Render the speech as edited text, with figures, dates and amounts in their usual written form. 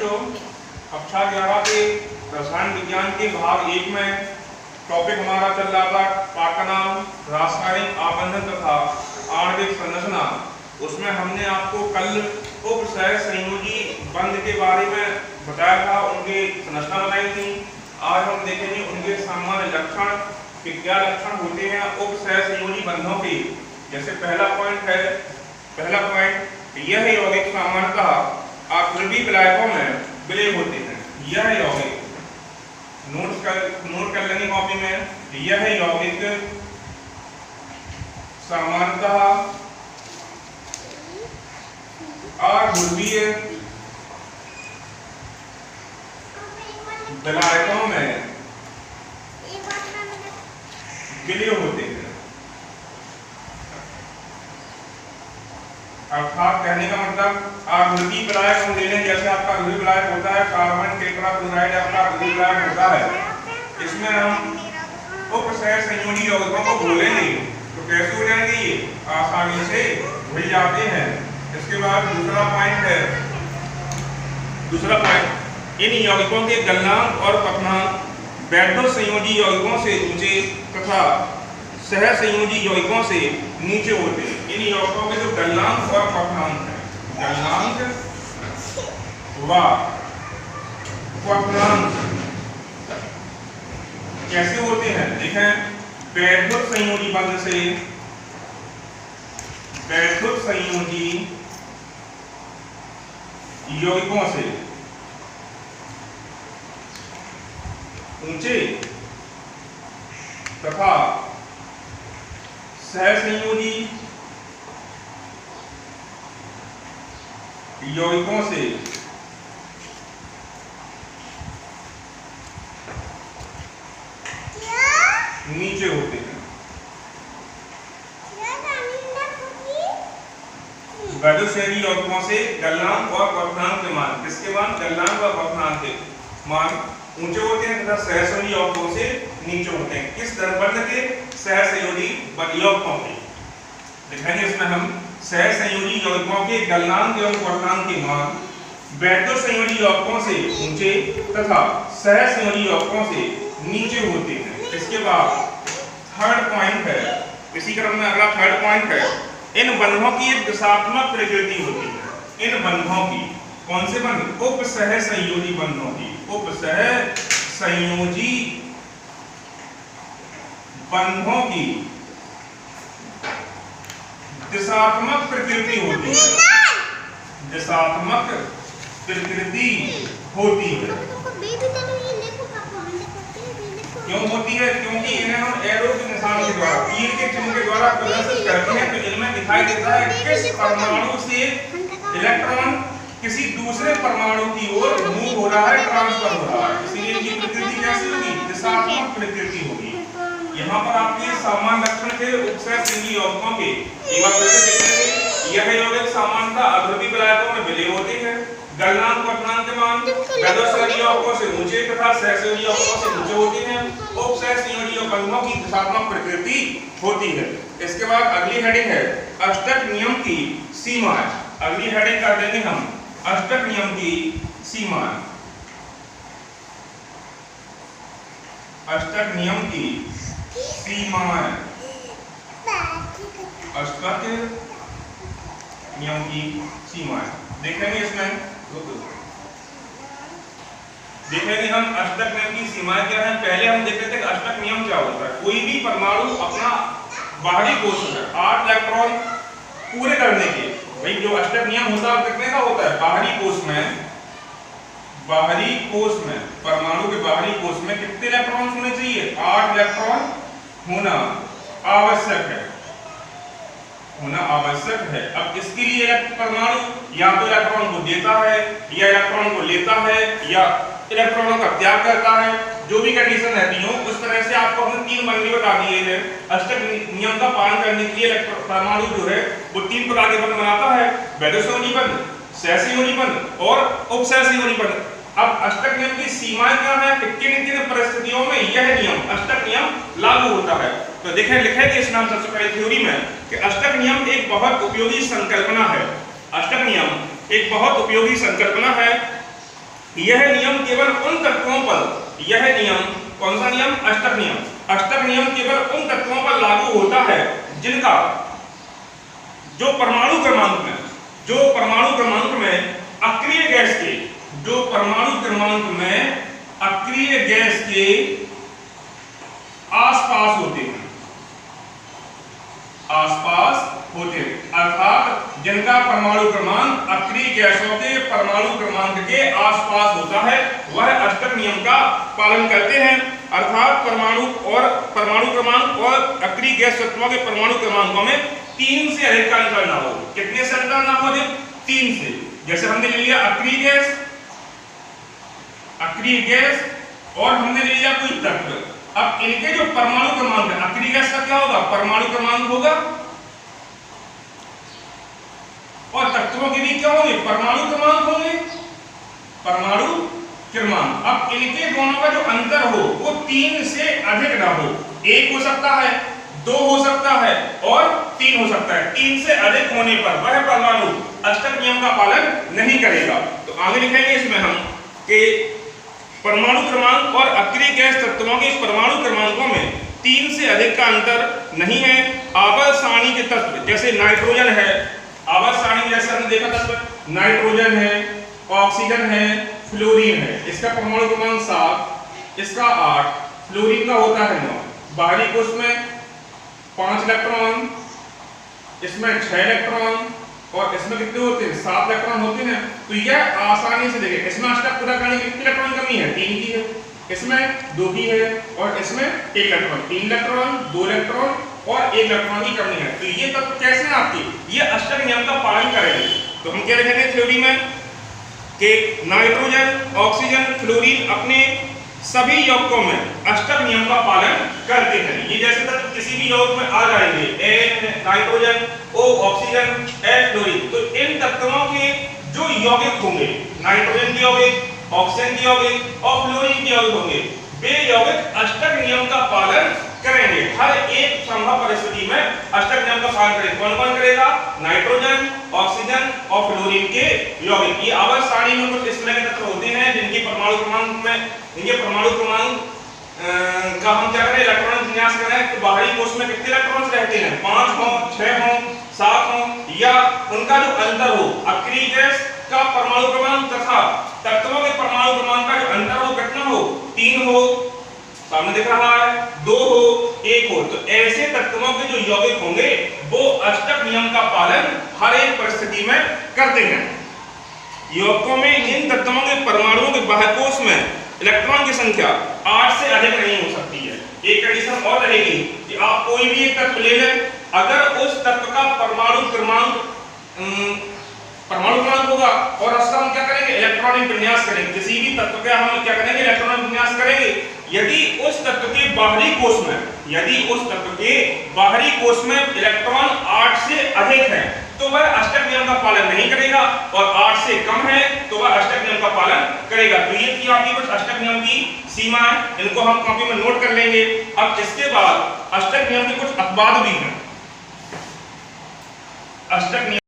बच्चों, कक्षा 11 के रसायन विज्ञान के भाग 1 में टॉपिक हमारा चल रहा था, पाठ का नाम रासायनिक आबंधन तथा आणविक संरचना। उसमें हमने आपको कल उपसह संयोजी बंध के बारे में बताया था, उनकी संरचना बताई थी। आज हम देखेंगे उनके सामान्य लक्षण कि क्या लक्षण होते हैं उपसह संयोजी बंधों के। जैसे पहला पॉइंट, यह यौगिक सामान्यतः आकृति विलायकों में विलय होते हैं। यह यौगिक नोट कर लेंगे कॉपी में। यह यौगिक सामान्यतः अध्रुवीय विलायकों में विलय होते हैं। अर्थात कहने का मतलब आध्रुवीय विलायक हम ले लें, जैसे आपका आध्रुवीय विलायक होता है कार्बन टेट्राक्लोराइड, आपका आध्रुवीय विलायक होता है। इसमें हम उपसह संयोजी यौगिकों को घोलेंगे तो कैसे हो जाएंगे, ये आसानी से घुल जाते हैं। इसके बाद दूसरा पॉइंट, इन यौगिकों के गलनांक और पठनांक वैध संयोजी यौगिकों से ऊंचे तथा सह संयोजी यौगिकों से नीचे होते हैं। इन यौगिकों के जो गलनांक और पठनांक है, गलनांक व पठनांक कैसे होते हैं देखें। वैद्युत संयोजी बंध से, वैद्युत संयोजी यौगिकों से ऊंचे तथा सह संयोजी यौगिकों से नीचे होते हैं। वैद्युत संयोजी यौगिकों से गलनांक और पठनांक के मान, किसके मान, गलनांक और पठनांक के मान ऊंचे होते हैं तथा सह संयोजी यौगिकों से नीचे होते हैं। किस बंध के, सह संयोजी यौगिकों के। दिखाएंगे इसमें हम सह संयोजी यौगिकों के गलनांक एवं पठनांक के मान वैद्युत संयोजी यौगिकों से ऊंचे तथा सह संयोजी यौगिकों से नीचे होते हैं। इसके बाद थर्ड पॉइंट है, इसी क्रम में अगला थर्ड पॉइंट है, इन बंधों की एक दिशात्मक प्रकृति होती है। इन बंधों की, कौन से बंध, उपसह संयोजी बंधों की, उपसह संयोजी बंधों की दिशात्मक प्रकृति होती है। दिशात्मक प्रकृति होती है। क्यों होती है, क्योंकि इन्हें हम एरो के निशान के द्वारा, तीर के चिन्ह के द्वारा प्रदर्शित करते हैं। तो इनमें दिखाई देता है किस परमाणु से इलेक्ट्रॉन किसी दूसरे परमाणु की ओर मूव हो रहा है, ट्रांसफर हो रहा है। इसलिए इनकी प्रकृति कैसी होगी, दिशात्मक प्रकृति होगी। यहाँ पर आपके सामान्य लक्षण थे उपसह संयोजी यौगिकों के। एक बार फिर से देखेंगे, यह यौगिक सामान्यतः अध्रुवीय विलायकों में विलय होते हैं। गलनांक पठनांक के मान वैद्युत संयोजी यौगिकों से ऊंचे तथा सह संयोजी यौगिकों से नीचे होते हैं। उपसह संयोजी बंधों की दिशात्मक प्रकृति होती है। इसके बाद अगली हेडिंग है अष्टक नियम की सीमाएं। अगली हेडिंग कर देंगे हम अष्टक नियम की सीमाएं। अष्टक नियम की सीमाएं, अष्टक नियम की सीमाएं देखेंगे। इसमें देखेंगे हम अष्टक नियम की सीमाएं क्या है। पहले हम देखते थे कि अष्टक नियम क्या होता है। कोई भी परमाणु अपना बाहरी कोश में 8 इलेक्ट्रॉन पूरे करने के, भाई जो अष्टक नियम होता है कितने का होता है, बाहरी कोश में परमाणु के बाहरी कोश में कितने इलेक्ट्रॉन होने चाहिए, 8 इलेक्ट्रॉन होना आवश्यक है। अब इसके लिए परमाणु या तो इलेक्ट्रॉन को देता है या इलेक्ट्रॉन को लेता है या इलेक्ट्रॉनों का त्याग करता है। जो भी कंडीशन रहती हो उस तरह से आपको हमने 3 बंध बता दिए हैं। अष्टक नियम का पालन करने के लिए परमाणु जो है वो 3 प्रकार के बंध बनाता है, वैद्युत संयोजी बंध, सह संयोजी बंध और उपसह संयोजी बंध। अब अष्टक नियम की सीमाएं क्या है कि किन किन परिस्थितियों में यह नियम अष्टक नियम लागू होता है। तो देखें लिखेंगे इस नाम सबसे पहले थ्योरी में कि अष्टक नियम एक बहुत उपयोगी संकल्पना है। अष्टक नियम एक बहुत उपयोगी संकल्पना है यह नियम केवल उन तत्वों पर, यह नियम कौन सा नियम? अष्टक नियम। अष्टक नियम केवल उन तत्वों पर लागू होता है जिनका जो परमाणु क्रमांक में अक्रिय गैस के, जो परमाणु क्रमांक में अक्रिय गैस के आसपास होते हैं, अर्थात जिनका परमाणु क्रमांक अक्रिय गैसों के परमाणु क्रमांक के आसपास होता है, वह अष्टक नियम का पालन करते हैं। अर्थात परमाणु क्रमांक और अक्रिय गैस तत्वों के परमाणु क्रमांकों में 3 से अधिक का अंतर ना हो। कितने से अंतर ना हो? 3 से। जैसे हमने ले लिया अक्रिय गैस और हमने ले लिया कोई तत्व। अब इनके जो परमाणु क्रमांक है, अक्रिय गैस का क्या होगा? परमाणु क्रमांक होगा, और तत्वों के भी क्या होंगे? परमाणु क्रमांक होंगे, परमाणु क्रमांक। अब इनके दोनों का जो अंतर हो वो 3 से अधिक ना हो। 1 हो सकता है, 2 हो सकता है और 3 हो सकता है। 3 से अधिक होने पर वह परमाणु अष्टक नियम का पालन नहीं करेगा। तो आगे लिखेंगे इसमें हम कि परमाणु क्रमांक और अक्रिय गैस तत्वों के परमाणु क्रमांकों में 3 से अधिक का अंतर नहीं है। आवर्त सारणी के तत्व जैसे नाइट्रोजन है, आवर्त सारणी में जैसे हमने देखा तत्व नाइट्रोजन है, ऑक्सीजन है, फ्लोरीन है। इसका परमाणु क्रमांक 7, इसका 8, फ्लोरीन का होता है 9। बाहरी कोश में 5 इलेक्ट्रॉन, इसमें 6 इलेक्ट्रॉन और इसमें कितने होते हैं? 7 इलेक्ट्रॉन होते हैं। तो यह आसानी से देखें, इसमें अष्टक पूरा करने की कितने इलेक्ट्रॉन कमी है? 3 की है, इसमें 2 की है और इसमें 1 इलेक्ट्रॉन। 3 इलेक्ट्रॉन, 2 इलेक्ट्रॉन और 1 इलेक्ट्रॉन की कमी है। तो ये तत्व कैसे हैं आपके? ये अष्टक नियम का पालन करेंगे। तो हम क्या लिखेंगे थ्योरी में कि नाइट्रोजन, ऑक्सीजन, फ्लोरीन अपने सभी यौगिकों में अष्टक नियम का पालन करते हैं। ये जैसे तत्व किसी भी यौगिक में आ जाएंगे, N nitrogen, O oxygen, H fluorine, तो इन तत्वों के जो यौगिक होंगे, नाइट्रोजन के यौगिक, ऑक्सीजन के यौगिक और फ्लोरीन के यौगिक होंगे, वे यौगिक अष्टक नियम का पालन करेंगे। हर एक संभव परिस्थिति में अष्टक नियम का पालन करेंगे। कौन कौन करेगा? नाइट्रोजन, ऑक्सीजन और फ्लोरीन के यौगिक। ये आवर्त सारणी में कुछ इस तरह के तत्व होते हैं जिनके परमाणु क्रमांक का हम क्या करें? इलेक्ट्रॉन विन्यास करें। तो बाहरी कोश में कितने इलेक्ट्रॉन्स रहते हैं? 5 हो, 6 हो, 7 हो, या उनका जो अंतर हो, अक्रिय गैस का परमाणु क्रमांक तथा तत्वों के परमाणु क्रमांक का जो अंतर हो कितना हो? 3 हो, सामने दिख रहा है, 2 हो, 1 हो। तो ऐसे तत्वों के जो यौगिक होंगे वो अष्टक नियम का पालन हर एक परिस्थिति में करते हैं। यौगिकों में इन तत्वों के परमाणुओं के बाह्यकोश में इलेक्ट्रॉन की संख्या 8 से अधिक नहीं हो सकती है। एक कंडीशन और रहेगी कि आप कोई भी एक तत्व ले लें, अगर उस तत्व का परमाणु क्रमांक होगा और उसका हम क्या करेंगे? इलेक्ट्रॉनिक विन्यास करेंगे। किसी भी तत्व का हम क्या करेंगे? इलेक्ट्रॉनिक विन्यास करेंगे। यदि उस तत्व के बाहरी कोश में इलेक्ट्रॉन 8 से अधिक है तो वह अष्टक नियम का पालन नहीं करेगा, और 8 से कम है तो वह अष्टक नियम का पालन करेगा। तो ये थी आपकी कुछ अष्टक नियम की सीमाएं, इनको हम कॉपी में नोट कर लेंगे। अब इसके बाद अष्टक नियम के कुछ अपवाद भी हैं। अष्टक नियम